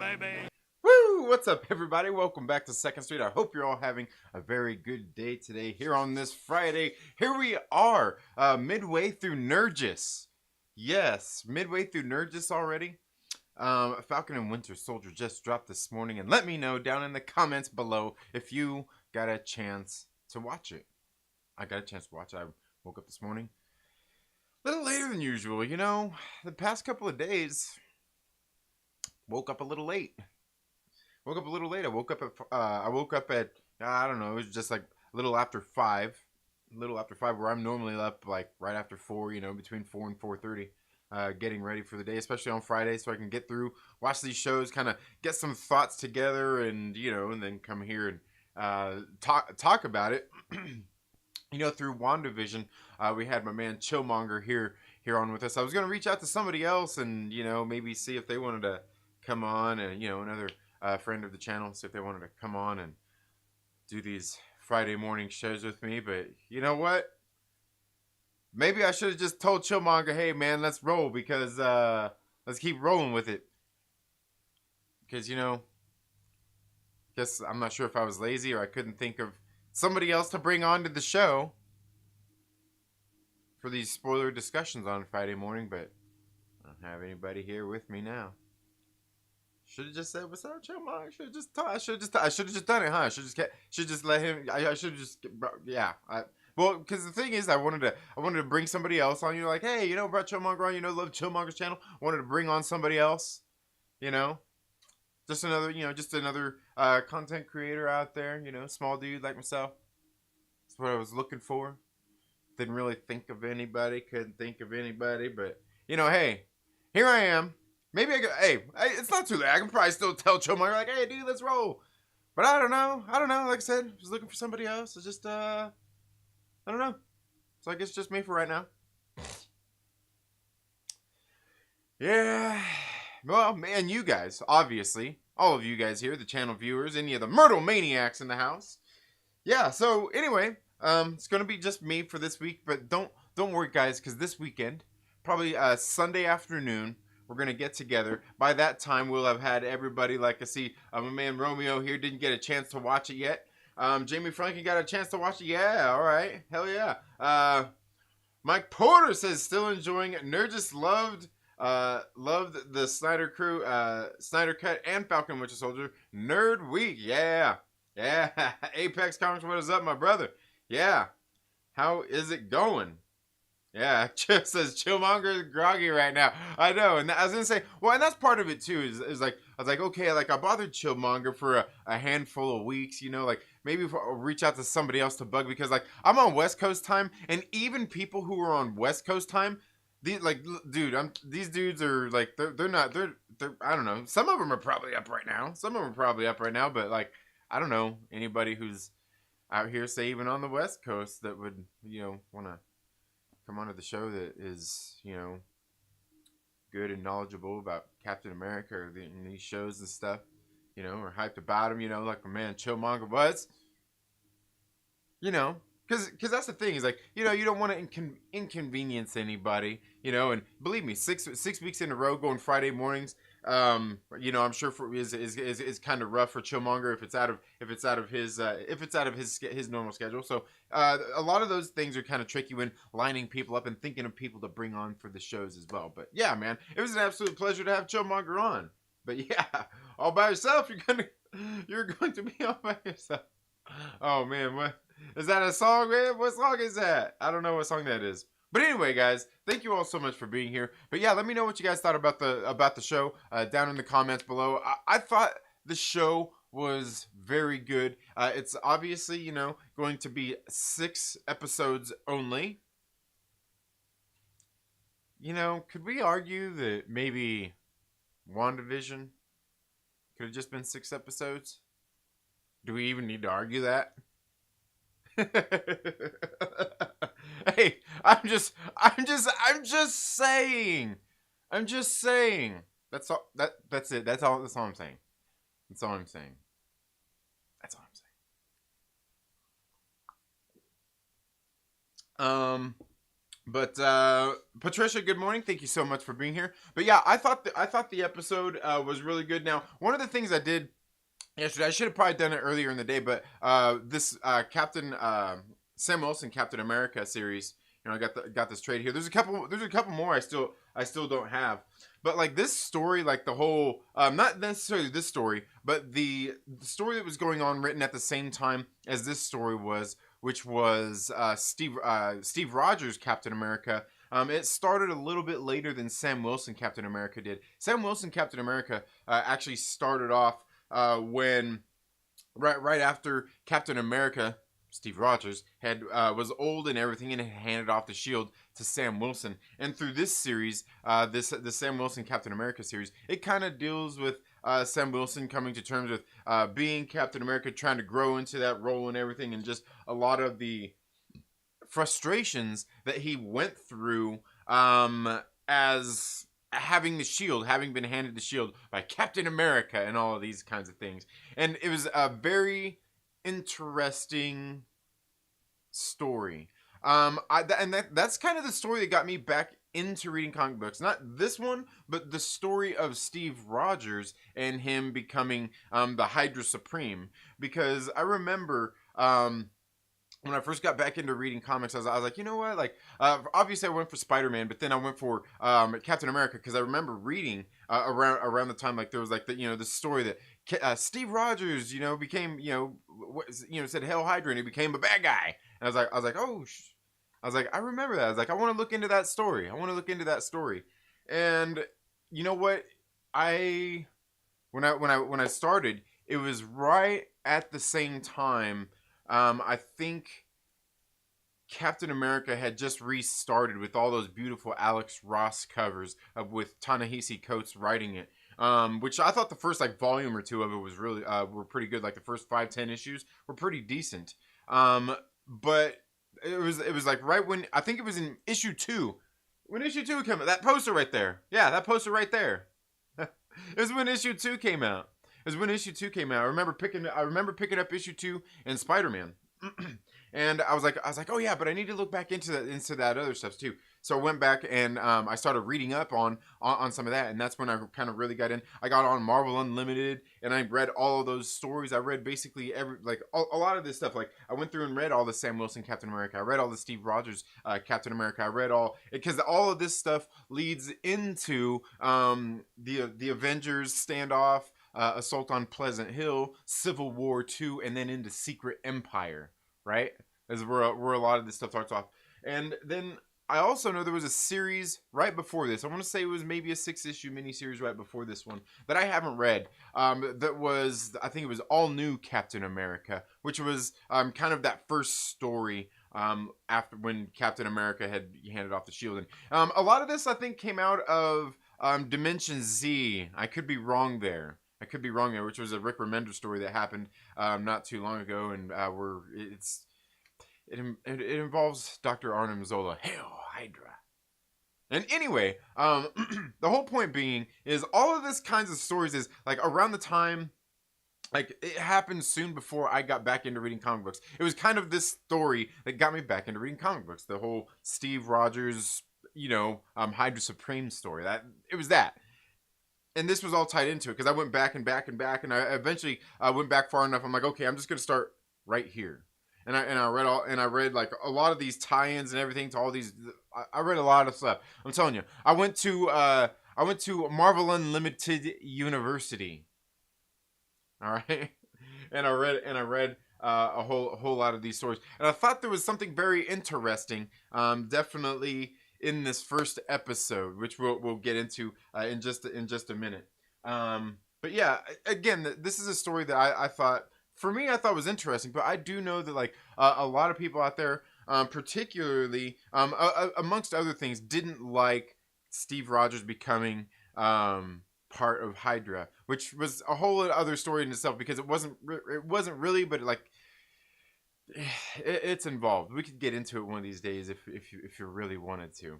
baby. Woo! What's up, everybody? Welcome back to Second Street. I hope you're all having a very good day today here on this Friday. Here we are, midway through Nurgis. Yes, midway through Nurgis already. Falcon and Winter Soldier just dropped this morning, and let me know down in the comments below if you got a chance to watch it. I got a chance to watch it. I woke up this morning a little later than usual. You know, the past couple of days, woke up a little late. I woke up at I don't know. It was just like a little after 5, where I'm normally up like right after 4. You know, between 4 and 4:30, getting ready for the day, especially on Friday, so I can get through, watch these shows, kind of get some thoughts together, and and then come here and talk about it. Through WandaVision, we had my man Chillmonger here on with us. I was gonna reach out to somebody else and maybe see if they wanted to come on, and another friend of the channel, see if they wanted to come on and do these Friday morning shows with me. But you know what? Maybe I should have just told Chillmonger, hey man, let's roll, because let's keep rolling with it. Because guess I'm not sure if I was lazy or I couldn't think of somebody else to bring on to the show for these spoiler discussions on Friday morning, but I don't have anybody here with me now. Should have just said, "What's up, Chillmonger?" I should have just done it, huh? Should just let him. I should just, yeah. Well, because the thing is, I wanted to bring somebody else on. You're like, hey, brought Chillmonger on. Love Chillmonger's channel. Wanted to bring on somebody else. Just another content creator out there. Small dude like myself. That's what I was looking for. Didn't really think of anybody. Couldn't think of anybody. But hey, here I am. Maybe it's not too late. I can probably still tell Chillmonger, like, hey, dude, let's roll. But I don't know. Like I said, I was looking for somebody else. It's just, I don't know. So I guess it's just me for right now. Yeah. Well, man, you guys, obviously, all of you guys here, the channel viewers, any of the Myrtle Maniacs in the house. Yeah, so anyway, it's going to be just me for this week. But don't worry, guys, because this weekend, probably Sunday afternoon, we're going to get together. By that time, we'll have had everybody. Like I see, my man Romeo here didn't get a chance to watch it yet. Jamie Franken got a chance to watch it. Yeah, all right. Hell yeah. Mike Porter says, still enjoying it. Nurgis loved the Snyder Crew, Snyder Cut, and Falcon Winter Soldier. Nerd Week. Yeah. Yeah. Apex Comics, what is up, my brother? Yeah. How is it going? Yeah, Chip says Chillmonger is groggy right now. I know, and I was gonna say, well, and that's part of it too. Is like I was like, okay, like I bothered Chillmonger for a handful of weeks, like maybe I'll reach out to somebody else to bug, because like I'm on West Coast time, and even people who are on West Coast time, these these dudes are like they're not I don't know. Some of them are probably up right now. But like I don't know anybody who's out here, say even on the West Coast, that would want to come onto the show that is, good and knowledgeable about Captain America or these shows and stuff, or hyped about him, like my man Chillmonger was, because that's the thing, is like, you don't want to inconvenience anybody, and believe me, six weeks in a row going Friday mornings, I'm sure is kind of rough for Chillmonger if it's out of his normal schedule. So a lot of those things are kind of tricky when lining people up and thinking of people to bring on for the shows as well. But yeah, man, it was an absolute pleasure to have Chillmonger on. But yeah, all by yourself, you're going to be all by yourself. Oh man, what is that, a song, man? What song is that? I don't know what song that is. But anyway, guys, thank you all so much for being here. But yeah, let me know what you guys thought about the show down in the comments below. I thought the show was very good. It's obviously, going to be 6 episodes only. Could we argue that maybe WandaVision could have just been 6 episodes? Do we even need to argue that? Hey, I'm just saying. That's all. That's it. That's all I'm saying. That's all I'm saying. But Patricia, good morning. Thank you so much for being here. But yeah, I thought the episode was really good. Now, one of the things I did yesterday, I should have probably done it earlier in the day, but this Captain Sam Wilson Captain America series, I got this trade here. There's a couple more I still don't have. But like this story, like the whole not necessarily this story, but the story that was going on written at the same time as this story was, which was Steve Rogers Captain America. It started a little bit later than Sam Wilson Captain America did. Sam Wilson Captain America actually started off when right after Captain America, Steve Rogers, had was old and everything and had handed off the shield to Sam Wilson. And through this series, the Sam Wilson Captain America series, it kind of deals with Sam Wilson coming to terms with being Captain America, trying to grow into that role and everything, and just a lot of the frustrations that he went through as having the shield, having been handed the shield by Captain America, and all of these kinds of things. And it was a very interesting story. That's kind of the story that got me back into reading comic books. Not this one, but the story of Steve Rogers and him becoming the Hydra Supreme. Because I remember when I first got back into reading comics, I was like, you know what? Like, obviously, I went for Spider-Man, but then I went for Captain America because I remember reading around the time, like there was like the story that Steve Rogers, became said Hail Hydra and he became a bad guy. And I was like, oh, I was like, I remember that. I was like, I want to look into that story. And you know what? When I started, it was right at the same time. I think Captain America had just restarted with all those beautiful Alex Ross covers with Ta-Nehisi Coates writing it. Which I thought the first like volume or two of it was really were pretty good. Like the first 5-10 issues were pretty decent. But it was like right when I think it was in issue 2. When issue 2 came out, that poster right there. Yeah, that poster right there. It was when issue 2 came out. I remember picking up issue 2 and Spider-Man. And I was like, oh yeah, but I need to look back into that other stuff too. So I went back and I started reading up on some of that, and that's when I kind of really got in. I got on Marvel Unlimited, and I read all of those stories. I read basically a lot of this stuff. Like I went through and read all the Sam Wilson Captain America. I read all the Steve Rogers Captain America. I read all because all of this stuff leads into the Avengers standoff. Assault on Pleasant Hill, Civil War 2, and then into Secret Empire, right? As where a lot of this stuff talks off. And then I also know there was a series right before this. I want to say it was maybe a 6-issue miniseries right before this one that I haven't read. That was, I think it was All New Captain America, which was kind of that first story after when Captain America had handed off the shield. And a lot of this, I think, came out of Dimension Z. I could be wrong there, which was a Rick Remender story that happened not too long ago, and it involves Dr. Arnim Zola. Hail Hydra. And anyway, the whole point being is all of this kinds of stories is like around the time, like it happened soon before I got back into reading comic books. It was kind of this story that got me back into reading comic books. The whole Steve Rogers, Hydra Supreme story. It was that. And this was all tied into it because I went back and back and back, and I eventually went back far enough. I'm like, okay, I'm just gonna start right here. And I read like a lot of these tie-ins and everything to all these. I read a lot of stuff. I'm telling you, I went to Marvel Unlimited University. All right, and I read a whole lot of these stories, and I thought there was something very interesting. Definitely in this first episode, which we'll get into in just a minute. But yeah, again, this is a story that I thought, for me, I thought was interesting. But I do know that like a lot of people out there, particularly amongst other things, didn't like Steve Rogers becoming part of Hydra, which was a whole other story in itself because it wasn't really, but it's involved. We could get into it one of these days if you really wanted to.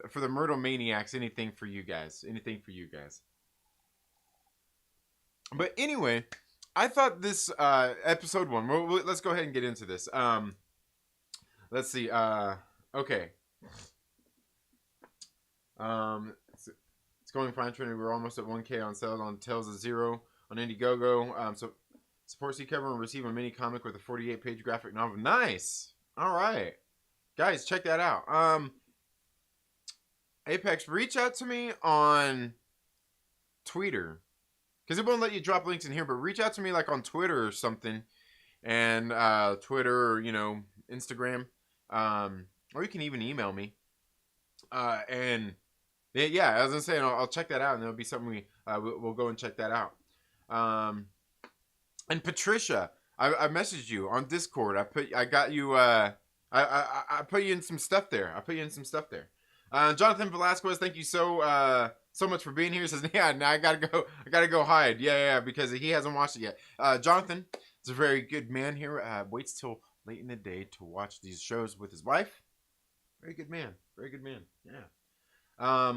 For the Myrtle Maniacs, anything for you guys. But anyway, I thought this episode 1. Let's go ahead and get into this. Let's see. Okay. It's going fine, Trinity. We're almost at 1K on sales on Tales of Zero on Indiegogo. So support C cover and receive a mini comic with a 48-page graphic novel. Nice. All right, guys, check that out. Apex, reach out to me on Twitter, because it won't let you drop links in here, but reach out to me like on Twitter or something, and Twitter, or Instagram, or you can even email me, and yeah, as I'm saying, I'll check that out, and there'll be something we'll go and check that out. And Patricia, I messaged you on Discord. I got you. I put you in some stuff there. Jonathan Valasquez, thank you so much for being here. He says, yeah, now I gotta go hide. Yeah, because he hasn't watched it yet. Jonathan is a very good man here. Waits till late in the day to watch these shows with his wife. Very good man. Yeah.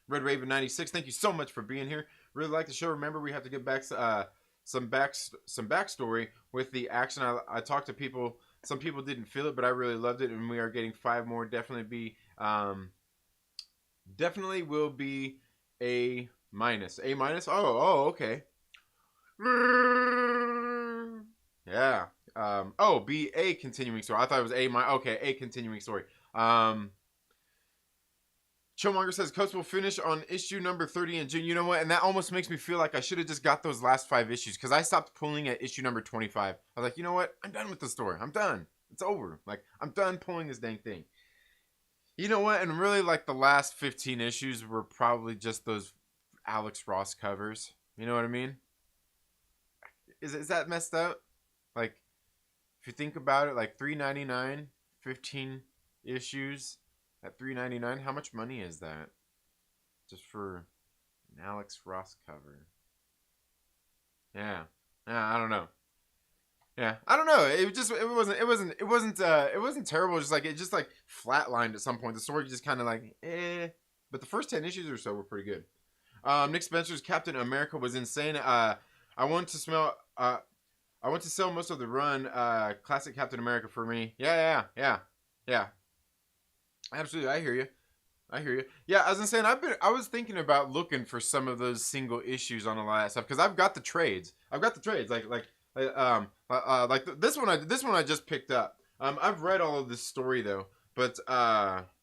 Red Raven 96, thank you so much for being here. Really like the show. Remember, we have to get back some backstory with the action. I talked to people. Some people didn't feel it, but I really loved it, and we are getting 5 more. Definitely will be A minus. A minus? Oh, okay. Yeah. B, A continuing story. I thought it was A minus. Okay, A continuing story. Chillmonger says Coates will finish on issue number 30 in June. You know what? And that almost makes me feel like I should have just got those last 5 issues, because I stopped pulling at issue number 25. I was like, you know what? I'm done with the story. I'm done. It's over. Like, I'm done pulling this dang thing. You know what? And really, like, the last 15 issues were probably just those Alex Ross covers. You know what I mean? Is that messed up? Like, if you think about it, like $3.99, 15 issues at $3.99, how much money is that? Just for an Alex Ross cover. Yeah, I don't know. Yeah, I don't know. It wasn't terrible. It just flatlined at some point. The story just kind of like But the first 10 issues or so were pretty good. Nick Spencer's Captain America was insane. I want to sell most of the run. Classic Captain America for me. Yeah. Absolutely, I hear you. Yeah, as I'm saying, I was thinking about looking for some of those single issues on a lot of stuff, because I've got the trades. Like this one I just picked up. I've read all of this story though, but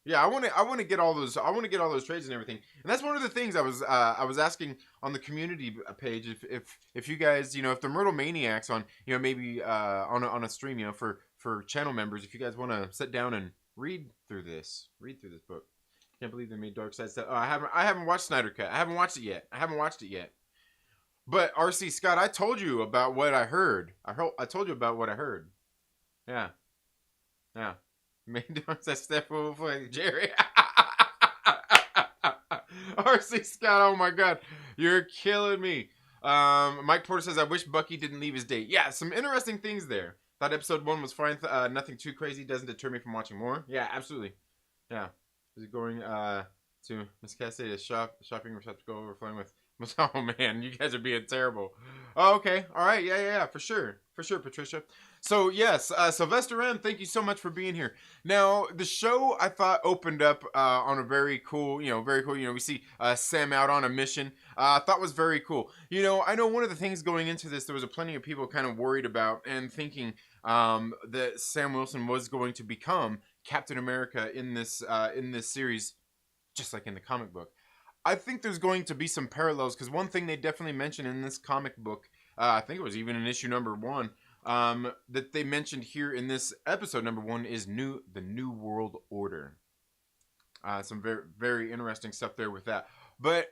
yeah, I want to get all those. I want to get all those trades and everything. And that's one of the things I was asking on the community page, if you guys, if the Myrtle Maniacs on, maybe on a stream, for channel members, if you guys want to sit down and read through this book. Can't believe they made Dark Side stuff. I haven't watched Snyder Cut. I haven't watched it yet. But RC Scott, I told you about what I heard. I told you about what I heard. Yeah. Made Dark Side step over Jerry. RC Scott, oh my God, you're killing me. Mike Porter says, I wish Bucky didn't leave his date. Yeah, some interesting things there. Thought episode 1 was fine. Nothing too crazy. Doesn't deter me from watching more. Yeah, absolutely. Yeah. Is it going to Miss Cassidy's shopping receptacle overflowing with? Oh man, you guys are being terrible. Oh, okay. All right. Yeah. For sure, Patricia. So yes, Sylvester M, thank you so much for being here. Now, the show I thought opened up on a very cool. We see Sam out on a mission. I thought was very cool. I know one of the things going into this, there was plenty of people kind of worried about and thinking that Sam Wilson was going to become Captain America in this series, just like in the comic book. I think there's going to be some parallels, because one thing they definitely mentioned in this comic book, I think it was even in issue number 1, that they mentioned here in this episode number 1 is the New World Order. Some very, very interesting stuff there with that. But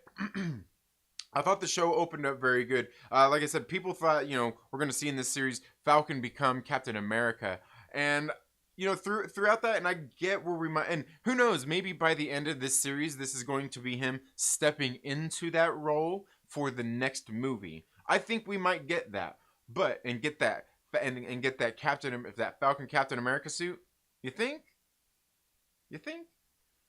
I thought the show opened up very good. Like I said, people thought, we're going to see in this series Falcon become Captain America. And throughout that, and I get where we might, and who knows, maybe by the end of this series, this is going to be him stepping into that role for the next movie. I think we might get that, and get that that Falcon Captain America suit. You think?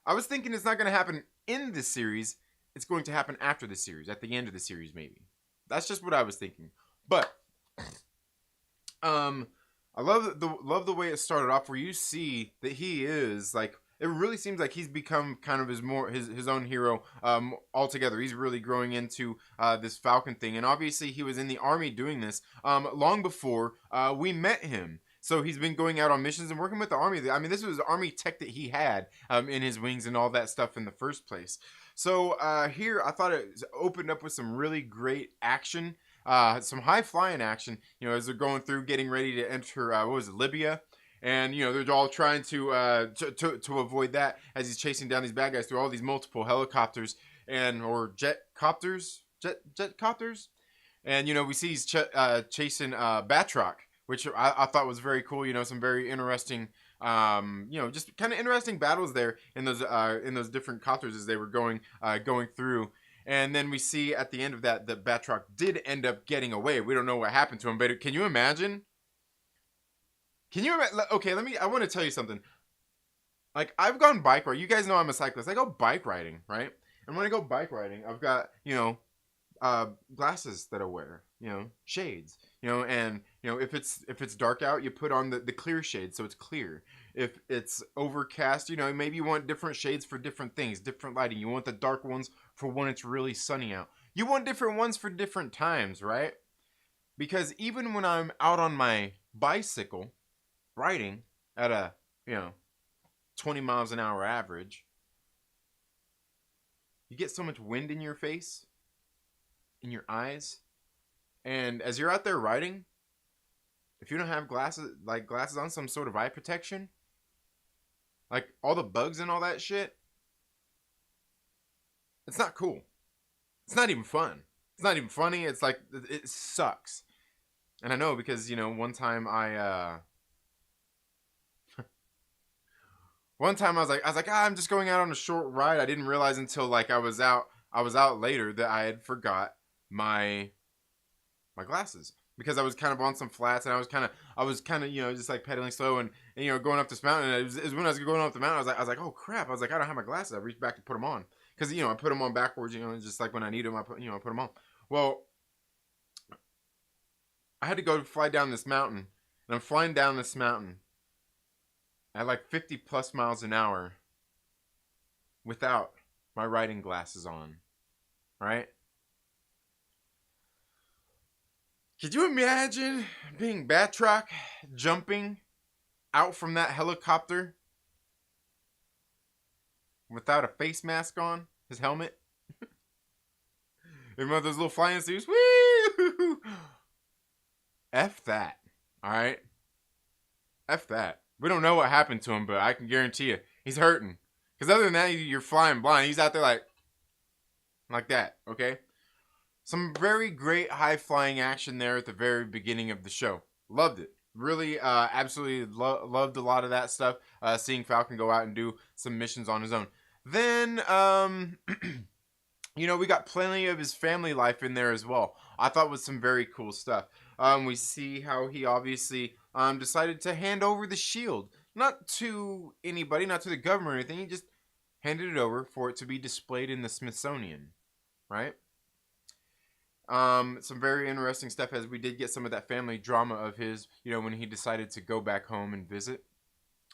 I was thinking it's not going to happen in this series. It's going to happen after the series, at the end of the series, maybe. That's just what I was thinking. But, I love the way it started off, where you see that he is, like, it really seems like he's become kind of his own hero altogether. He's really growing into this Falcon thing, and obviously he was in the army doing this long before we met him. So he's been going out on missions and working with the army. I mean, this was army tech that he had in his wings and all that stuff in the first place. So here I thought it opened up with some really great action, some high flying action. You know, as they're going through, getting ready to enter what was it, Libya. And you know they're all trying to avoid that as he's chasing down these bad guys through all these multiple helicopters or jetcopters, and you know we see he's chasing Batroc, which I thought was very cool. You know, some very interesting, you know, just kind of interesting battles there in those different copters as they were going through. And then we see at the end of that Batroc did end up getting away. We don't know what happened to him, but can you imagine? Okay, I want to tell you something. Like, I've gone bike riding. You guys know I'm a cyclist. I go bike riding, right? And when I go bike riding, I've got, you know, glasses that I wear, you know, shades, you know, and, you know, if it's dark out, you put on the clear shade so it's clear. If it's overcast, you know, maybe you want different shades for different things, different lighting. You want the dark ones for when it's really sunny out. You want different ones for different times, right? Because even when I'm out on my bicycle, riding at a, you know, 20 miles an hour average, you get so much wind in your face, in your eyes, and as you're out there riding, if you don't have glasses on, some sort of eye protection, like all the bugs and all that shit, it's not cool. It's not even fun. It's not even funny. It's like, it sucks. And I know because, you know, one time I was like, I'm just going out on a short ride. I didn't realize until like I was out later that I had forgot my glasses because I was kind of on some flats and I was kind of, you know, just like pedaling slow and you know, going up this mountain. And it was when I was going up the mountain, I was like, oh crap. I was like, I don't have my glasses. I reached back to put them on because, you know, I put them on backwards, you know, just like when I need them, I put them on. Well, I had to go fly down this mountain and I'm flying down this mountain at like 50 plus miles an hour without my riding glasses on, right? Could you imagine being Batroc jumping out from that helicopter without a face mask on, his helmet? In one of those little flying suits? Woo! F that, alright? F that. We don't know what happened to him, but I can guarantee you, he's hurting. Because other than that, you're flying blind. He's out there like that, okay? Some very great high-flying action there at the very beginning of the show. Loved it. Really, absolutely loved a lot of that stuff. Seeing Falcon go out and do some missions on his own. Then, you know, we got plenty of his family life in there as well. I thought was some very cool stuff. We see how he obviously decided to hand over the shield. Not to anybody, not to the government or anything. He just handed it over for it to be displayed in the Smithsonian. Right? Some very interesting stuff as we did get some of that family drama of his, you know, when he decided to go back home and visit.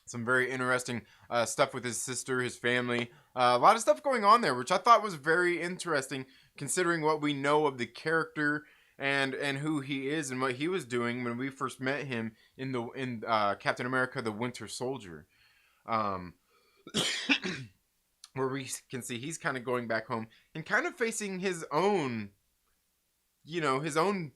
Some very interesting stuff with his sister, his family. A lot of stuff going on there, which I thought was very interesting considering what we know of the character and who he is and what he was doing when we first met him in Captain America: The Winter Soldier. Where we can see he's kind of going back home and kind of facing his own, you know, his own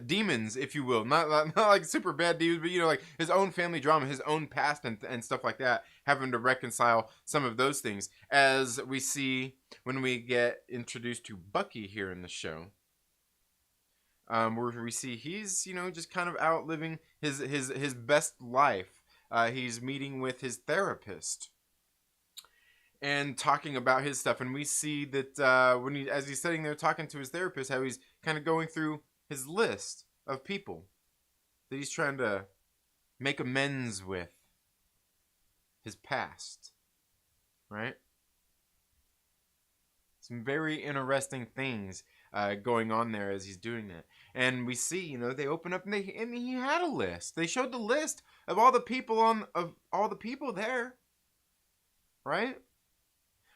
demons, if you will. Not like super bad demons, but, you know, like his own family drama, his own past and stuff like that, having to reconcile some of those things. As we see when we get introduced to Bucky here in the show. Where we see he's, you know, just kind of out living his best life. He's meeting with his therapist and talking about his stuff, and we see that as he's sitting there talking to his therapist, how he's kind of going through his list of people that he's trying to make amends with, his past, right? Some very interesting things going on there as he's doing that. And we see, you know, they open up and he had a list. They showed the list of all the people there. right?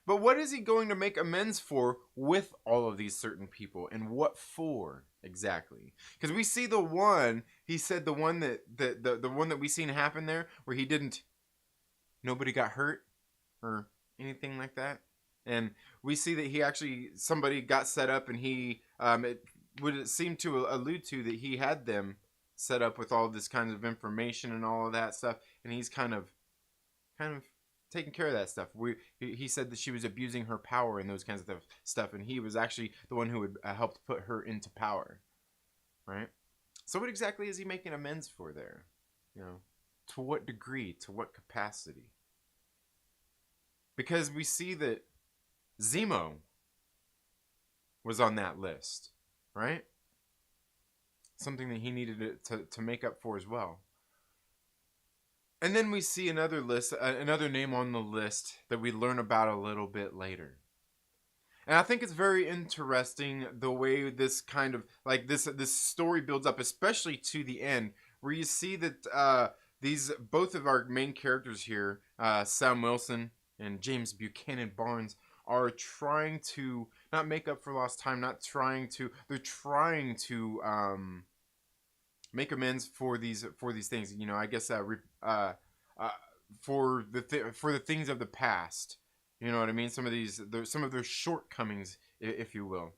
But what is he going to make amends for with all of these certain people, and what for exactly? Because we see the one, he said the one that the one that we seen happen there, where he didn't, nobody got hurt or anything like that, and we see that he actually, somebody got set up, and he it would seem to allude to that he had them set up with all this kinds of information and all of that stuff, and he's kind of taking care of that stuff. He said that she was abusing her power and those kinds of stuff, and he was actually the one who would help put her into power, right? So what exactly is he making amends for there? You know, to what degree, to what capacity? Because we see that Zemo was on that list, right? Something that he needed to make up for as well. And then we see another list, another name on the list that we learn about a little bit later. And I think it's very interesting the way this kind of, like, this story builds up, especially to the end, where you see that both of our main characters here, Sam Wilson and James Buchanan Barnes, are trying to not make up for lost time, they're trying to make amends for these things. You know, I guess for the things of the past. You know what I mean? Some of their shortcomings, if you will.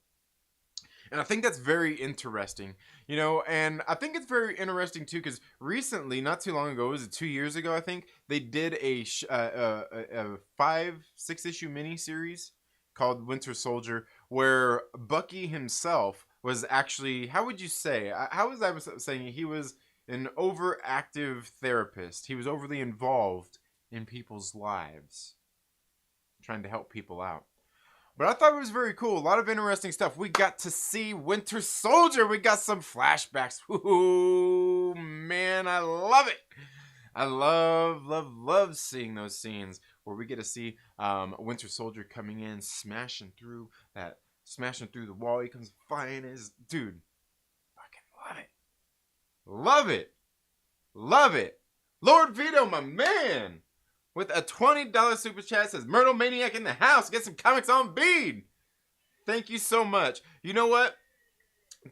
And I think that's very interesting, you know, and I think it's very interesting too, because recently, not too long ago, was it 2 years ago, I think, they did a 5-6 issue miniseries called Winter Soldier, where Bucky himself was actually, how would you say, how was I saying, he was an overactive therapist. He was overly involved in people's lives, trying to help people out. But I thought it was very cool. A lot of interesting stuff. We got to see Winter Soldier. We got some flashbacks. Ooh, man, I love it. I love seeing those scenes where we get to see Winter Soldier coming in, smashing through the wall. He comes flying. Dude, fucking love it. Love it. Lord Veedo, my man, with a $20 super chat, says Myrtle Maniac in the house. Get some comics on bead. Thank you so much. You know what?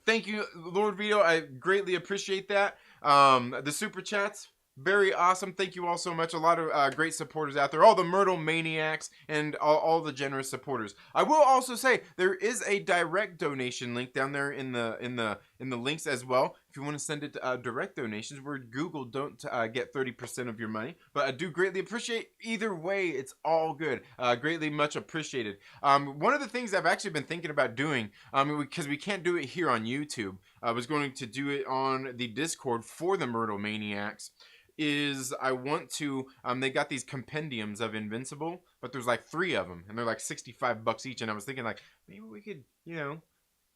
Thank you, Lord Veedo. I greatly appreciate that. The super chats, very awesome. Thank you all so much. A lot of great supporters out there. All the Myrtle Maniacs and all the generous supporters. I will also say there is a direct donation link down there in the links as well. If you want to send it direct donations, where Google don't get 30% of your money, but I do greatly appreciate either way. It's all good. Greatly much appreciated. One of the things I've actually been thinking about doing, because we can't do it here on YouTube, I was going to do it on the Discord for the Myrtle Maniacs. Is I want to, they got these compendiums of Invincible, but there's like 3 of them, and they're like $65 each, and I was thinking, like, maybe we could, you know,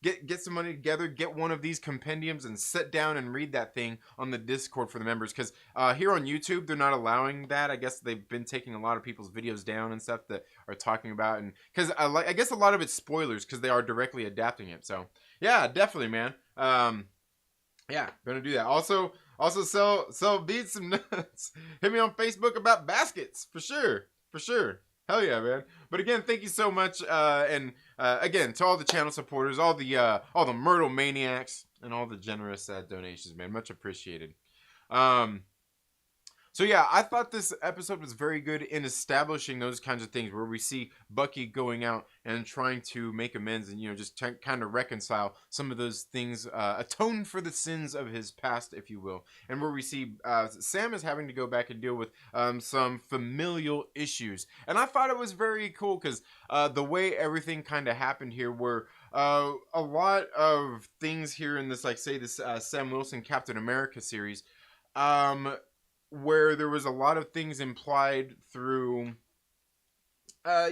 get some money together, get one of these compendiums, and sit down and read that thing on the Discord for the members, because here on YouTube, they're not allowing that. I guess they've been taking a lot of people's videos down and stuff that are talking about, and because I guess a lot of it's spoilers, because they are directly adapting it, so, yeah, definitely, man. Yeah, gonna do that. Also sell beads some nuts. Hit me on Facebook about baskets, for sure. Hell yeah, man. But again, thank you so much, and again, to all the channel supporters, all the Myrtle Maniacs, and all the generous donations, man. Much appreciated. So yeah, I thought this episode was very good in establishing those kinds of things, where we see Bucky going out and trying to make amends, and, you know, just kind of reconcile some of those things, atone for the sins of his past, if you will, and where we see Sam is having to go back and deal with some familial issues. And I thought it was very cool, because the way everything kind of happened here, were a lot of things here in this, like, say, this Sam Wilson Captain America series, where there was a lot of things implied through,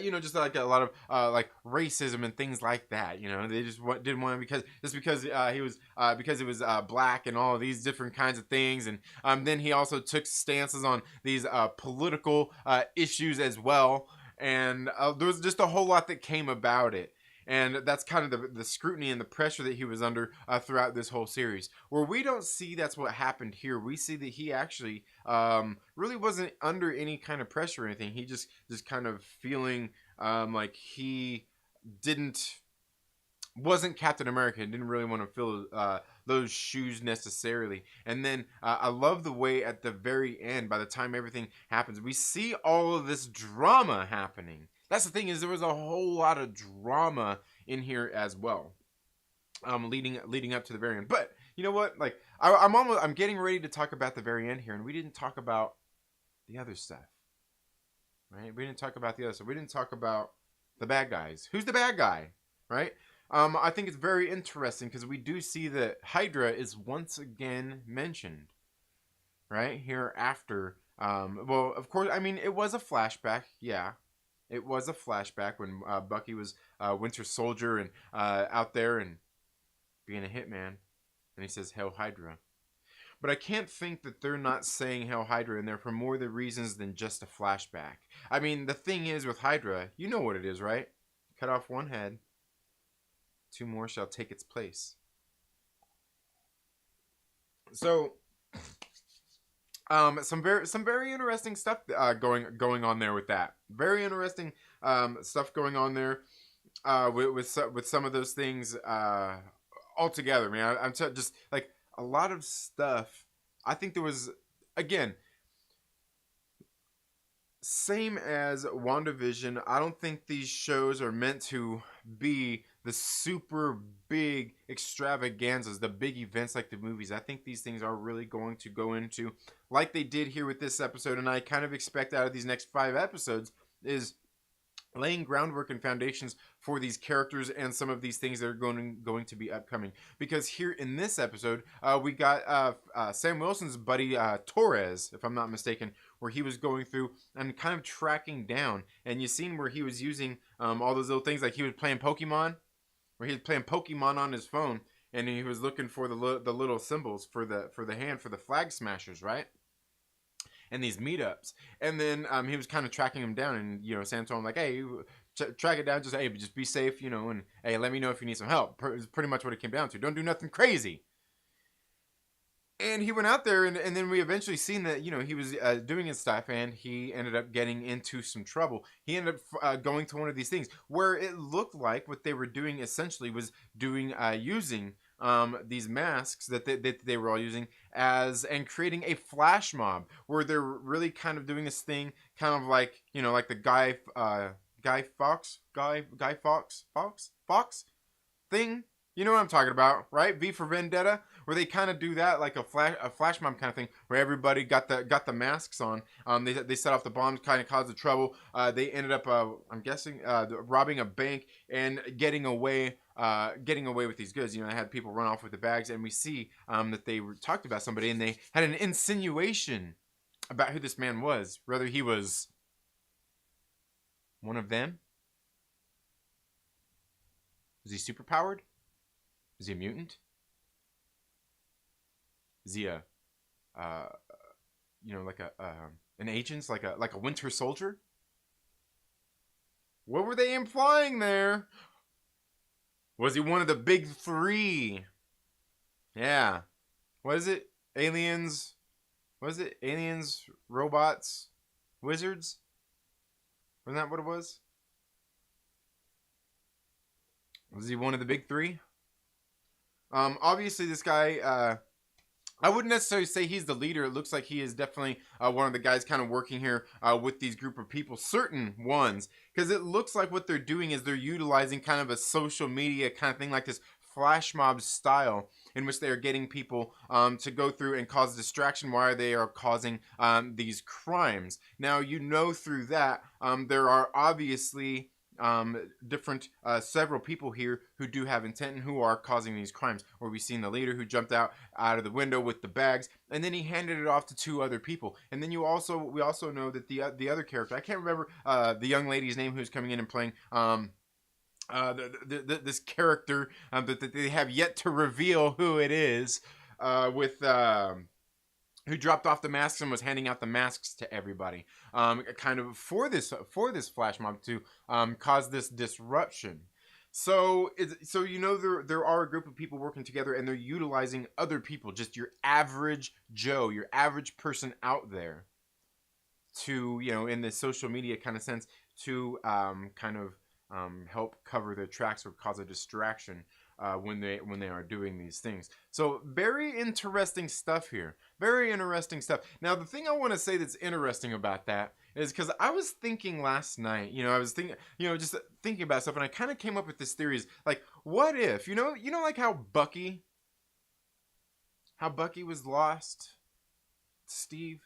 you know, just like a lot of like racism and things like that. You know, they just didn't want him because he was because it was black and all of these different kinds of things. And then he also took stances on these political issues as well. And there was just a whole lot that came about it. And that's kind of the scrutiny and the pressure that he was under throughout this whole series. Where we don't see that's what happened here. We see that he actually really wasn't under any kind of pressure or anything. He just kind of feeling like he wasn't Captain America and didn't really want to fill those shoes necessarily. And then I love the way at the very end, by the time everything happens, we see all of this drama happening. That's the thing, is there was a whole lot of drama in here as well, leading up to the very end. But you know what? Like I'm getting ready to talk about the very end here, and we didn't talk about the other stuff, right? We didn't talk about the other stuff. We didn't talk about the bad guys. Who's the bad guy, right? I think it's very interesting because we do see that Hydra is once again mentioned, right here after. Well, of course, I mean it was a flashback, yeah. It was a flashback when Bucky was Winter Soldier and out there and being a hitman, and he says Hail Hydra. But I can't think that they're not saying Hail Hydra in there for more the reasons than just a flashback. I mean, the thing is with Hydra, you know what it is, right? Cut off one head, 2 more shall take its place. So some very interesting stuff going on there with that. Very interesting stuff going on there with some of those things altogether. Man, I'm just like a lot of stuff. I think there was, again, same as WandaVision. I don't think these shows are meant to be the super big extravaganzas, the big events like the movies. I think these things are really going to go into, like they did here with this episode, and I kind of expect out of these next 5 episodes, is laying groundwork and foundations for these characters and some of these things that are going to be upcoming. Because here in this episode, we got Sam Wilson's buddy Torres, if I'm not mistaken, where he was going through and kind of tracking down. And you seen where he was using all those little things, like he was playing Pokemon, where he was playing Pokemon on his phone, and he was looking for the little symbols for the hand for the flag smashers, right? And these meetups, and then he was kind of tracking him down, and you know, Sam told him like, hey, track it down, just be safe, you know, and hey, let me know if you need some help. It's pretty much what it came down to. Don't do nothing crazy. And he went out there, and then we eventually seen that, you know, he was doing his stuff, and he ended up getting into some trouble. He ended up going to one of these things where it looked like what they were doing essentially was using these masks that they were all using and creating a flash mob where they're really kind of doing this thing, kind of like, you know, like the Guy Fawkes thing. You know what I'm talking about, right? V for Vendetta, where they kind of do that, like a flash mob kind of thing, where everybody got the masks on. They set off the bombs, kind of caused the trouble. They ended up, I'm guessing, robbing a bank and getting away with these goods. You know, they had people run off with the bags, and we see that they talked about somebody, and they had an insinuation about who this man was, whether he was one of them. Was he superpowered? Is he a mutant? Is he a, you know, like an agent, like a Winter Soldier? What were they implying there? Was he one of the big 3? Yeah. What is it? Aliens? What is it? Aliens, robots, wizards? Wasn't that what it was? Was he one of the big 3? Obviously this guy, I wouldn't necessarily say he's the leader. It looks like he is definitely one of the guys kind of working here with these group of people, certain ones, because it looks like what they're doing is they're utilizing kind of a social media kind of thing, like this flash mob style, in which they are getting people to go through and cause distraction while they are causing these crimes. Now, you know, through that, there are obviously different several people here who do have intent and who are causing these crimes, where we've seen the leader who jumped out of the window with the bags, and then he handed it off to 2 other people. And then we also know that the other character, I can't remember the young lady's name who's coming in and playing this character that they have yet to reveal who it is, who dropped off the masks and was handing out the masks to everybody, kind of for this flash mob to cause this disruption. So there are a group of people working together, and they're utilizing other people, just your average Joe, your average person out there, to, in the social media kind of sense, to kind of help cover their tracks or cause a distraction when they are doing these things. So very interesting stuff here. Very interesting stuff. Now the thing I want to say that's interesting about that is because I was thinking last night, I was thinking, just thinking about stuff, and I kind of came up with this theory: is like, what if, like how Bucky was lost, Steve,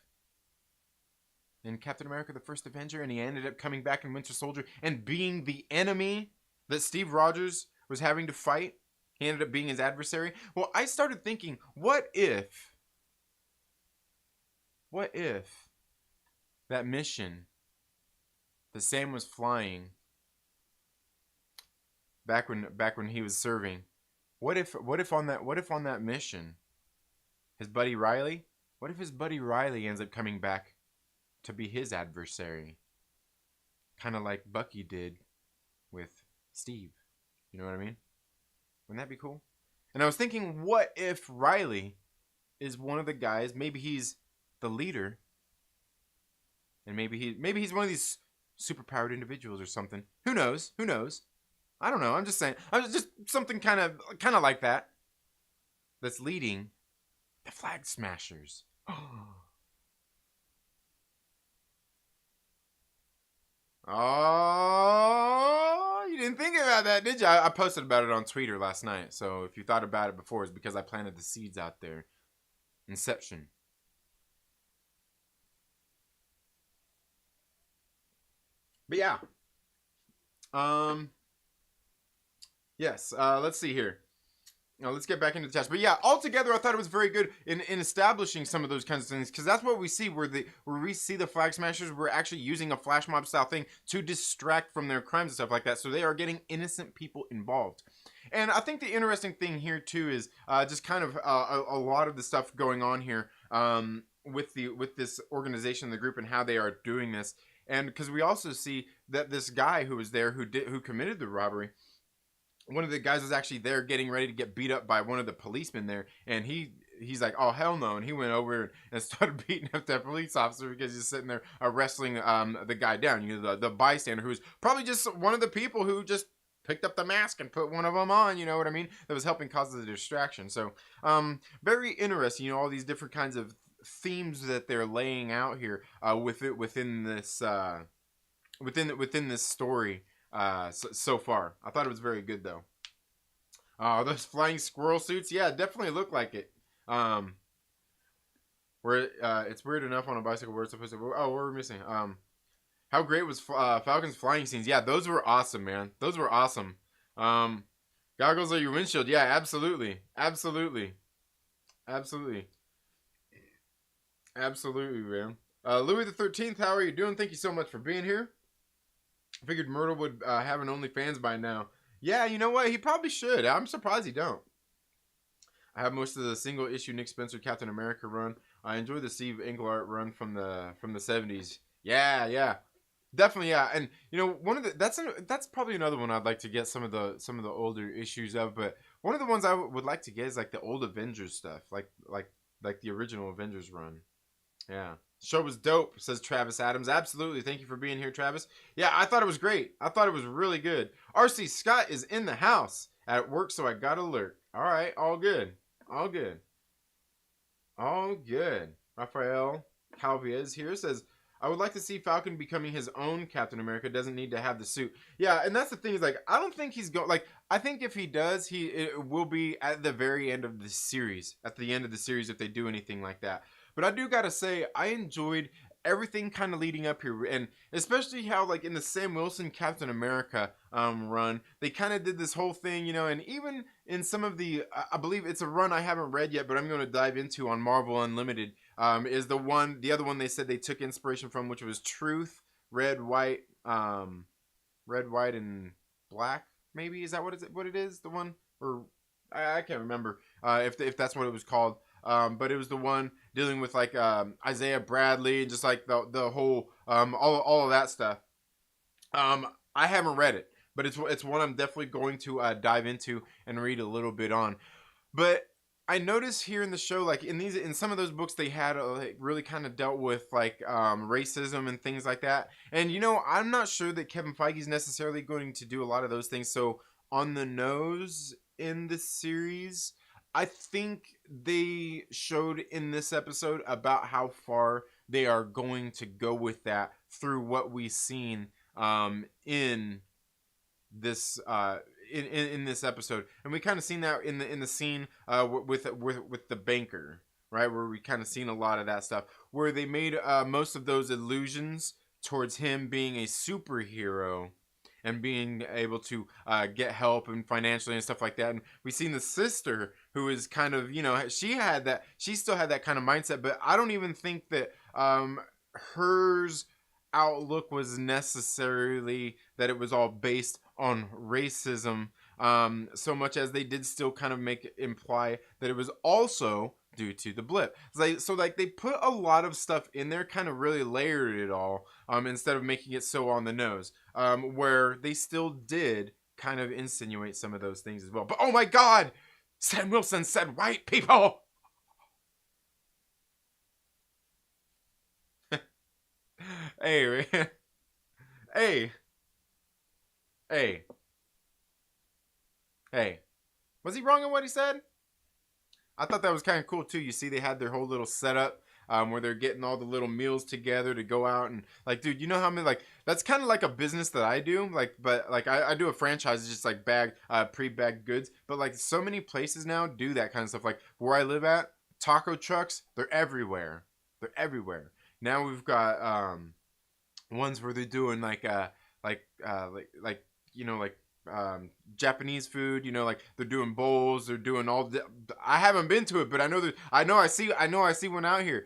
in Captain America: The First Avenger, and he ended up coming back in Winter Soldier and being the enemy that Steve Rogers was having to fight. He ended up being his adversary. Well, I started thinking, what if that mission that Sam was flying back when he was serving, what if on that mission his buddy Riley, what if his buddy Riley ends up coming back to be his adversary, kind of like Bucky did with Steve? You know what I mean? Wouldn't that be cool? And I was thinking, what if Riley is one of the guys? Maybe he's the leader, and maybe he's one of these superpowered individuals or something. Who knows? Who knows? I don't know. I'm just saying. I was just something kind of like that. That's leading the Flag Smashers. Oh, you didn't think about that, did you? I posted about it on Twitter last night. So if you thought about it before, it's because I planted the seeds out there. Inception. But yeah. Yes. Let's see here. Now let's get back into the test. But yeah, altogether, I thought it was very good in establishing some of those kinds of things, because that's what we see where we see the Flag Smashers were actually using a flash mob style thing to distract from their crimes and stuff like that. So they are getting innocent people involved. And I think the interesting thing here too is just kind of a lot of the stuff going on here with this organization, the group, and how they are doing this. And because we also see that this guy who was there who committed the robbery, one of the guys was actually there getting ready to get beat up by one of the policemen there, and he's like, oh hell no, and he went over and started beating up that police officer because he's sitting there wrestling the guy down, the bystander, who's probably just one of the people who just picked up the mask and put one of them on, you know what I mean, that was helping cause the distraction. So very interesting, all these different kinds of themes that they're laying out here within this within this story. So far, I thought it was very good though. Those flying squirrel suits, yeah, definitely look like it. Where it's weird enough on a bicycle where it's supposed to. Oh, what were we missing? How great was Falcon's flying scenes? Yeah, those were awesome, man. Those were awesome. Goggles are your windshield. Yeah, absolutely, absolutely, absolutely, absolutely, man. Louis the 13th, how are you doing? Thank you so much for being here. I figured Myrtle would have an OnlyFans by now. Yeah, you know what? He probably should. I'm surprised he don't. I have most of the single issue Nick Spencer Captain America run. I enjoy the Steve Englehart run from the 70s. Yeah. Definitely, yeah. And one of the that's probably another one I'd like to get some of the older issues of, but one of the ones I would like to get is like the old Avengers stuff, like the original Avengers run. Yeah. Show was dope, says Travis Adams. Absolutely. Thank you for being here, Travis. Yeah, I thought it was great. I thought it was really good. RC Scott is in the house at work, so I got alert. All right, all good. All good. All good. Rafael Calviez here says, I would like to see Falcon becoming his own Captain America. Doesn't need to have the suit. Yeah, and that's the thing is, like, I don't think he's going, like, I think if he does, it will be at the very end of the series. At the end of the series if they do anything like that. But I do gotta say, I enjoyed everything kind of leading up here, and especially how, like, in the Sam Wilson Captain America run, they kind of did this whole thing, and even in some of the, I believe it's a run I haven't read yet, but I'm going to dive into on Marvel Unlimited, is the other one they said they took inspiration from, which was Truth, Red, White, and Black, maybe? Is that what it is? The one? Or, I can't remember if that's what it was called. But it was the one dealing with like Isaiah Bradley and just like the whole all of that stuff. I haven't read it, but it's one I'm definitely going to dive into and read a little bit on. But I noticed here in the show, like in some of those books, they had like, really kind of dealt with like racism and things like that. And I'm not sure that Kevin Feige's necessarily going to do a lot of those things so on the nose in this series. I think they showed in this episode about how far they are going to go with that through what we've seen in this in this episode, and we kind of seen that in the scene with the banker, right, where we kind of seen a lot of that stuff where they made most of those allusions towards him being a superhero and being able to get help and financially and stuff like that. And we seen the sister who is kind of, she still had that kind of mindset, but I don't even think that hers outlook was necessarily that it was all based on racism, so much as they did still kind of imply that it was also due to the blip. So they put a lot of stuff in there, kind of really layered it all, instead of making it so on the nose, where they still did kind of insinuate some of those things as well. But oh my God, Sam Wilson said white people. Hey, hey, hey, hey. Was he wrong in what he said? I thought that was kind of cool too. You see, they had their whole little setup where they're getting all the little meals together to go out and like, dude, you know how many like that's kind of like a business that I do. Like, but like I do a franchise, just like pre-bagged goods. But like so many places now do that kind of stuff. Like where I live at, taco trucks, they're everywhere. They're everywhere. Now we've got ones where they're doing like Japanese food, like they're doing bowls, they're doing I haven't been to it, but I see one out here.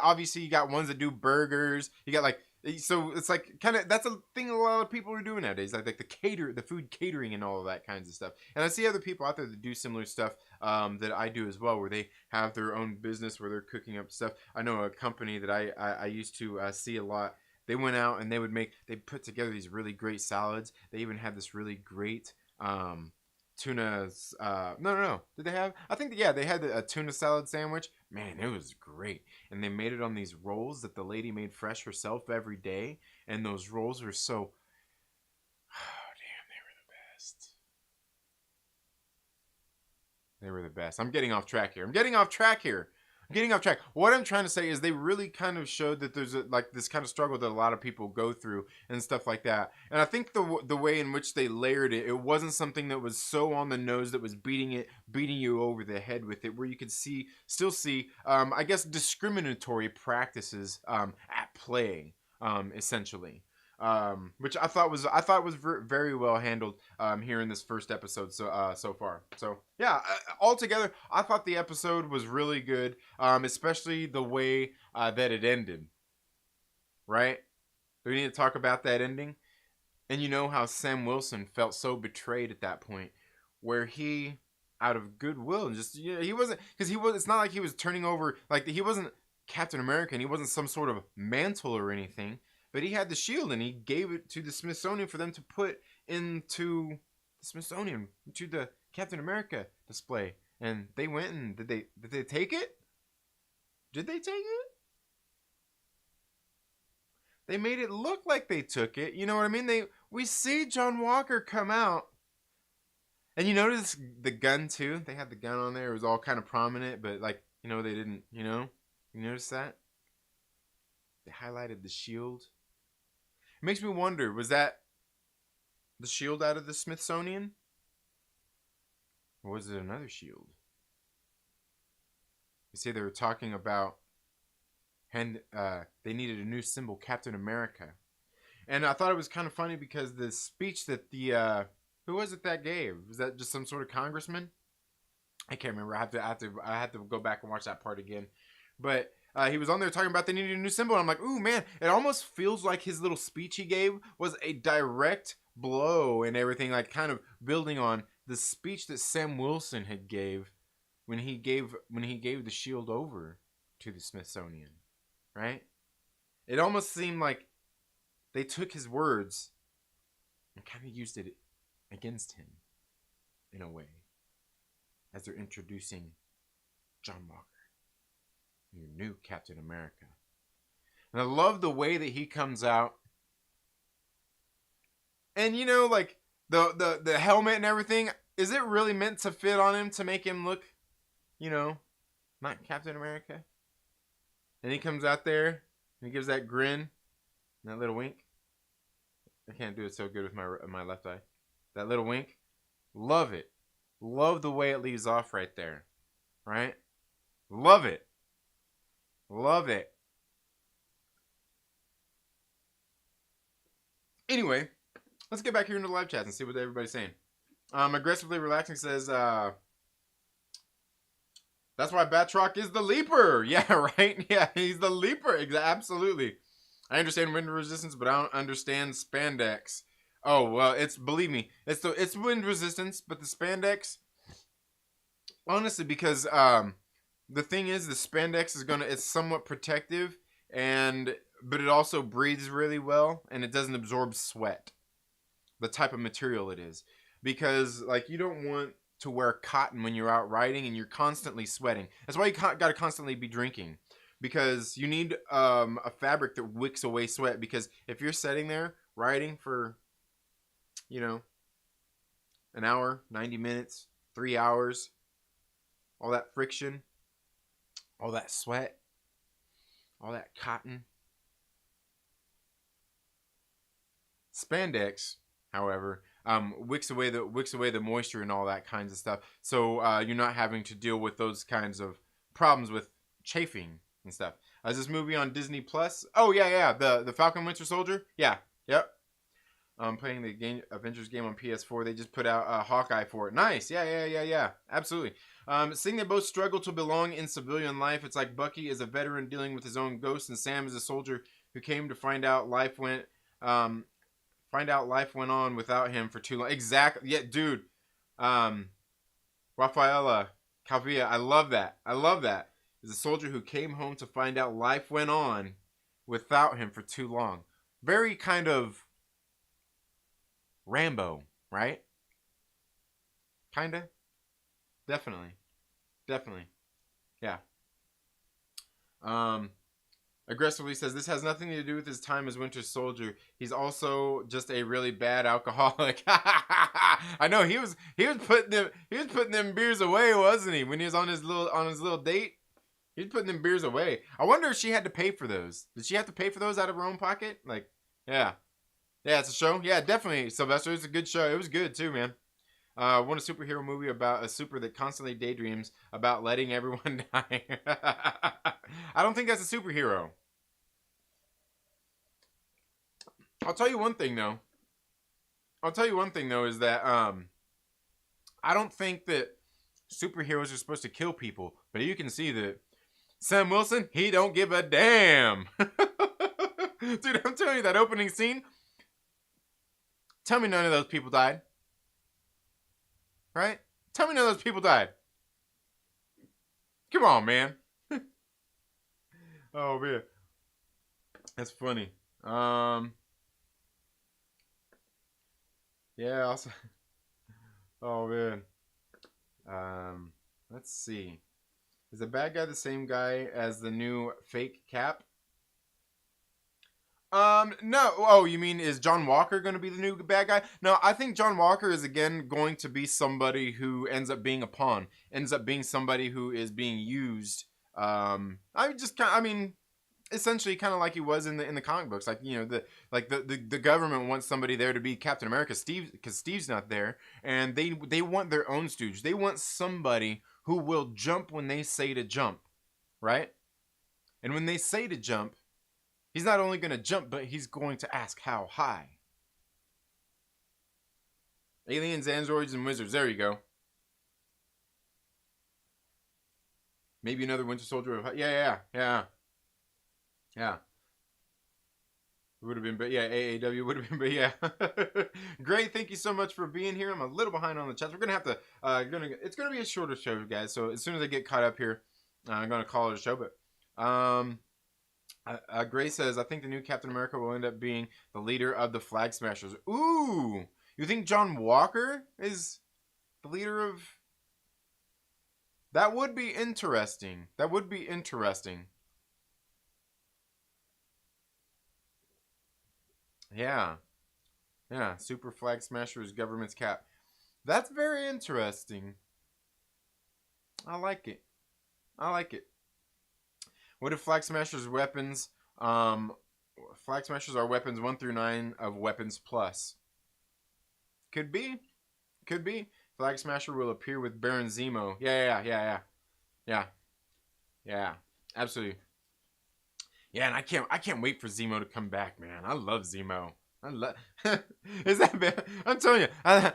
Obviously you got ones that do burgers, you got like, so it's like kind of, that's a thing a lot of people are doing nowadays, like the food catering and all of that kinds of stuff. And I see other people out there that do similar stuff that I do as well, where they have their own business where they're cooking up stuff. I know a company that I used to see a lot. They went out and they put together these really great salads. They even had this really great tuna. No. Did they have? I think, yeah, they had a tuna salad sandwich. Man, it was great. And they made it on these rolls that the lady made fresh herself every day. And those rolls were so. Oh, damn, they were the best. They were the best. I'm getting off track here. What I'm trying to say is they really kind of showed that there's this kind of struggle that a lot of people go through and stuff like that. And I think the way in which they layered it, it wasn't something that was so on the nose that was beating you over the head with it, where you could still see, I guess, discriminatory practices at play, essentially. Which I thought was very well handled here in this first episode so far. So yeah, altogether I thought the episode was really good, especially the way that it ended. Right? Do we need to talk about that ending? And you know how Sam Wilson felt so betrayed at that point, where he, out of goodwill, and just he wasn't, because it's not like he was turning over, like he wasn't Captain America and he wasn't some sort of mantle or anything. But he had the shield and he gave it to the Smithsonian for them to put into the Smithsonian, to the Captain America display. And they went and did they take it? Did they take it? They made it look like they took it. You know what I mean? We see John Walker come out. And you notice the gun too? They had the gun on there. It was all kind of prominent, but like, they didn't, You notice that? They highlighted the shield. It makes me wonder, was that the shield out of the Smithsonian? Or was it another shield? You see, they were talking about they needed a new symbol, Captain America. And I thought it was kind of funny because the speech that who was it that gave? Was that just some sort of congressman? I can't remember. I have to go back and watch that part again. But he was on there talking about they needed a new symbol. And I'm like, ooh, man, it almost feels like his little speech he gave was a direct blow and everything, like kind of building on the speech that Sam Wilson had gave when he gave the shield over to the Smithsonian, right? It almost seemed like they took his words and kind of used it against him in a way, as they're introducing John Walker, your new Captain America. And I love the way that he comes out. And you know, like the helmet and everything, is it really meant to fit on him to make him look, you know, not Captain America? And he comes out there and he gives that grin and that little wink. I can't do it so good with my left eye. That little wink. Love it. Love the way it leaves off right there. Right? Love it. Love it. Anyway, let's get back here into the live chat and see what everybody's saying. Aggressively Relaxing says, that's why Batroc is the leaper. Yeah, right? Yeah, he's the leaper. Absolutely. I understand wind resistance, but I don't understand spandex. Oh, well, believe me, it's wind resistance, but the spandex, honestly, because the thing is, the spandex is it's somewhat protective, but it also breathes really well, and it doesn't absorb sweat. The type of material it is, because like you don't want to wear cotton when you're out riding and you're constantly sweating. That's why you got to constantly be drinking, because you need a fabric that wicks away sweat. Because if you're sitting there riding for, you know, an hour, 90 minutes, 3 hours, all that friction, all that sweat, all that cotton. Spandex, however, wicks away the moisture and all that kinds of stuff. So you're not having to deal with those kinds of problems with chafing and stuff. Is this movie on Disney Plus? Oh yeah, the Falcon Winter Soldier. Yeah, yep. Playing the Avengers game on PS4. They just put out Hawkeye for it. Nice. Yeah. Absolutely. Seeing they both struggle to belong in civilian life, it's like Bucky is a veteran dealing with his own ghost, and Sam is a soldier who came to find out life went on without him for too long. Exactly. Yeah, dude. Rafaela Calvia, I love that. Is a soldier who came home to find out life went on without him for too long. Very kind of Rambo, right? Kinda? Definitely. Yeah. Aggressively says this has nothing to do with his time as Winter Soldier. He's also just a really bad alcoholic. I know he was putting them beers away, wasn't he? When he was on his little date, he was putting them beers away. I wonder if she had to pay for those. Did she have to pay for those out of her own pocket? Like, yeah, it's a show. Yeah, definitely, Sylvester. It's a good show. It was good too, man. Want a superhero movie about a super that constantly daydreams about letting everyone die. I don't think that's a superhero. I'll tell you one thing though is that I don't think that superheroes are supposed to kill people, but you can see that Sam Wilson, he don't give a damn. Dude, I'm telling you, that opening scene, tell me none of those people died. Right? Tell me none of those people died. Come on, man. Oh, man. That's funny. Yeah, also. Oh, man. Let's see. Is the bad guy the same guy as the new fake Cap? No. Oh, you mean is John Walker going to be the new bad guy? No, I think John Walker is again going to be somebody who ends up being a pawn, ends up being somebody who is being used. Essentially kind of like he was in the comic books. Like, you know, the government wants somebody there to be Captain America, because Steve's not there, and they want their own stooge. They want somebody who will jump when they say to jump, right? And when they say to jump, he's not only going to jump, but he's going to ask how high. Aliens, androids, and wizards. There you go. Maybe another Winter Soldier. Yeah. It would have been, but yeah, AAW would have been, but yeah. Great, thank you so much for being here. I'm a little behind on the chats. We're gonna have to, it's gonna be a shorter show, guys. So as soon as I get caught up here, I'm gonna call it a show. But Gray says, I think the new Captain America will end up being the leader of the Flag Smashers. Ooh, you think John Walker is the leader of? That would be interesting. That would be interesting. Yeah. Yeah. Super Flag Smashers Government's Cap. That's very interesting. I like it. I like it. What if Flag Smashers weapons? Flag Smashers are weapons 1 through 9 of Weapons Plus. Could be. Could be. Flag Smasher will appear with Baron Zemo. Yeah. Absolutely. Yeah, and I can't wait for Zemo to come back, man. I love Zemo. I love. Is that bad? I'm telling you, I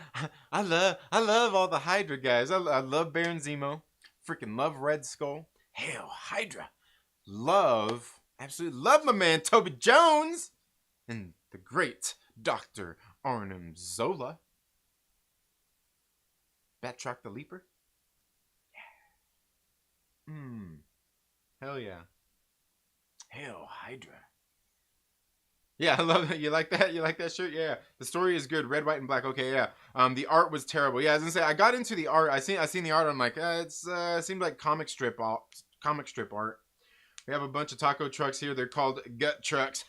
love all the Hydra guys. I love Baron Zemo. Freaking love Red Skull. Hell, Hydra. Absolutely love my man Toby Jones and the great Dr. Arnim Zola. Batroc the Leaper. Yeah. Hell yeah. Hell, Hydra. Yeah, I love that. You like that? You like that shirt? Yeah. The story is good. Red, white, and black. Okay, yeah. The art was terrible. Yeah, I was gonna say I got into the art. I seen the art. I'm like, it seemed like comic strip art. We have a bunch of taco trucks here. They're called gut trucks.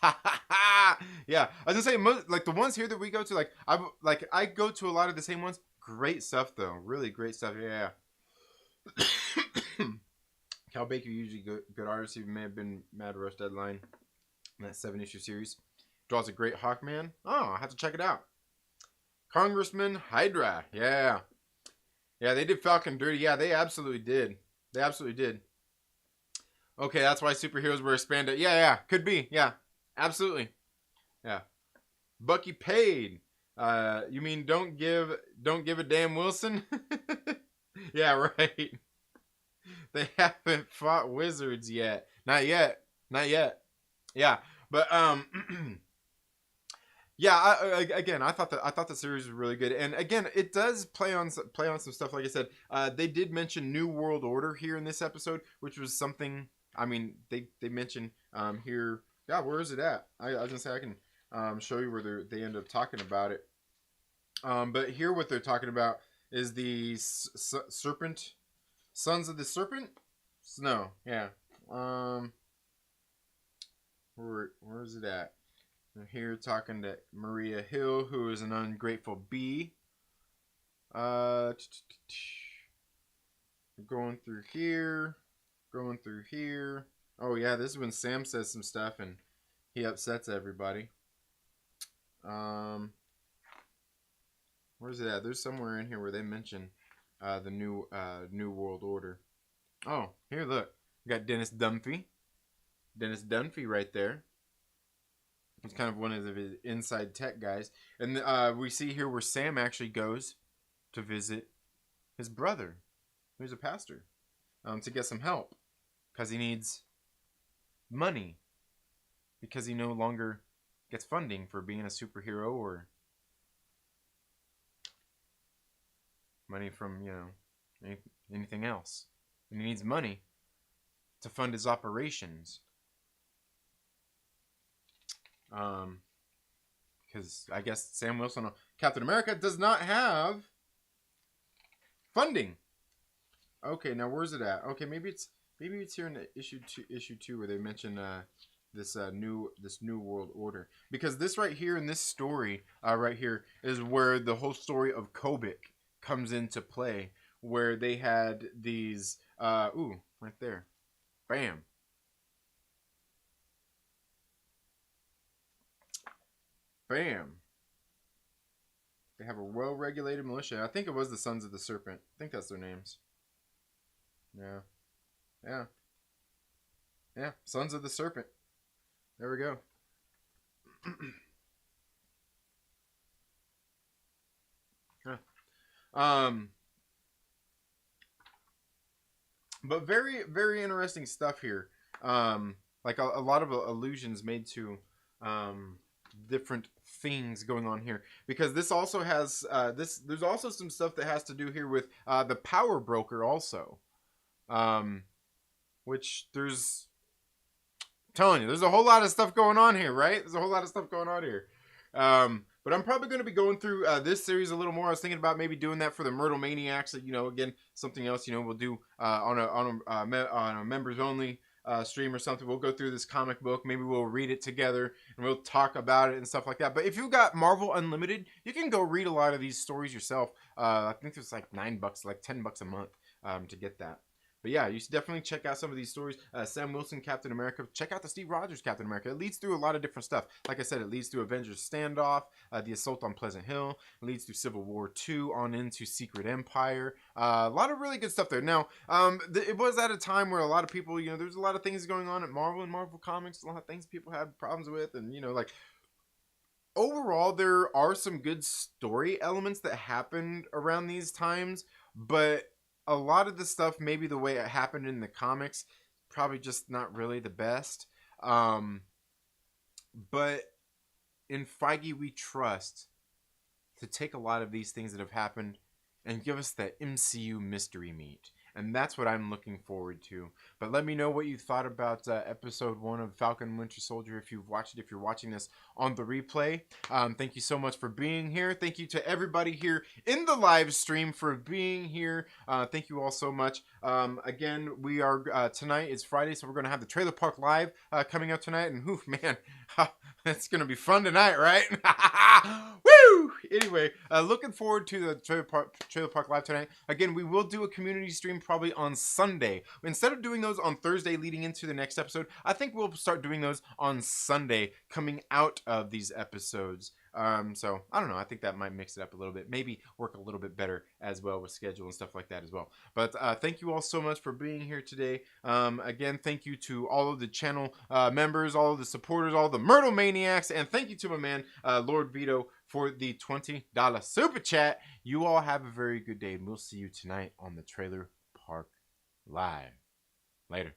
Yeah, I was gonna say like the ones here that we go to. I go to a lot of the same ones. Great stuff though. Really great stuff. Yeah. Cal Baker usually good artist. He may have been Mad Rush Deadline in that 7-issue series. Draws a great Hawkman. Oh, I have to check it out. Congressman Hydra. Yeah. Yeah, they did Falcon dirty. Yeah, they absolutely did. They absolutely did. Okay, that's why superheroes were expanded. Yeah. Could be. Yeah. Absolutely. Yeah. Bucky paid. You mean don't give a damn Wilson? Yeah, right. They haven't fought wizards yet. Not yet. Yeah, but yeah. Again, I thought the series was really good, and again, it does play on some stuff. Like I said, they did mention New World Order here in this episode, which was something. I mean, they mentioned here. Yeah, where is it at? I was gonna say I can show you where they end up talking about it. But here, what they're talking about is the serpent. Sons of the Serpent? No, yeah. Where is it at? We're here talking to Maria Hill, who is an ungrateful bee. Going through here. Oh yeah, this is when Sam says some stuff and he upsets everybody. Where's it at? There's somewhere in here where they mention the New World Order. Oh, here, look. We got Dennis Dunphy. Dennis Dunphy right there. He's kind of one of the inside tech guys. And we see here where Sam actually goes to visit his brother, who's a pastor, to get some help. Because he needs money. Because he no longer gets funding for being a superhero or money from, anything else. And he needs money to fund his operations. Because I guess Sam Wilson, Captain America, does not have funding. Okay, now where's it at? Okay, maybe it's here in the issue two where they mention this new world order, because this right here in this story right here is where the whole story of Kobik comes into play, where they had these right there, bam, they have a well-regulated militia. I think it was the Sons of the Serpent. I think that's their names. Yeah, Sons of the Serpent. There we go. But very, very interesting stuff here. Like a lot of allusions made to different things going on here, because this also has there's also some stuff that has to do here with the Power Broker also, which there's telling you, there's a whole lot of stuff going on here, right? There's a whole lot of stuff going on here. But I'm probably going to be going through this series a little more. I was thinking about maybe doing that for the Myrtle Maniacs. You know, again, something else. You know, we'll do on a members only stream or something. We'll go through this comic book. Maybe we'll read it together and we'll talk about it and stuff like that. But if you've got Marvel Unlimited, you can go read a lot of these stories yourself. I think it's like $9, like $10 a month to get that. But yeah, you should definitely check out some of these stories. Sam Wilson, Captain America. Check out the Steve Rogers Captain America. It leads through a lot of different stuff. Like I said, it leads through Avengers Standoff, the Assault on Pleasant Hill. It leads through Civil War II on into Secret Empire. A lot of really good stuff there. Now, it was at a time where a lot of people, you know, there's a lot of things going on at Marvel and Marvel Comics. A lot of things people had problems with. And, you know, like, overall, there are some good story elements that happened around these times. But a lot of the stuff, maybe the way it happened in the comics, probably just not really the best. But in Feige, we trust to take a lot of these things that have happened and give us that MCU mystery meat. And that's what I'm looking forward to. But let me know what you thought about episode 1 of Falcon and Winter Soldier if you've watched it, if you're watching this on the replay. Thank you so much for being here. Thank you to everybody here in the live stream for being here. Thank you all so much. Again, we are, tonight is Friday, so we're going to have the Trailer Park Live coming up tonight. And whew, man, it's going to be fun tonight, right? Woo! Anyway, looking forward to the Trailer Park Live tonight. Again, we will do a community stream probably on Sunday. Instead of doing those on Thursday leading into the next episode, I think we'll start doing those on Sunday coming out of these episodes. So I don't know. I think that might mix it up a little bit. Maybe work a little bit better as well with schedule and stuff like that as well. But thank you all so much for being here today. Again, thank you to all of the channel members, all of the supporters, all the Myrtle Maniacs, and thank you to my man, Lord Veedo, for the $20 super chat. You all have a very good day, and we'll see you tonight on the Trailer Park Live. Later.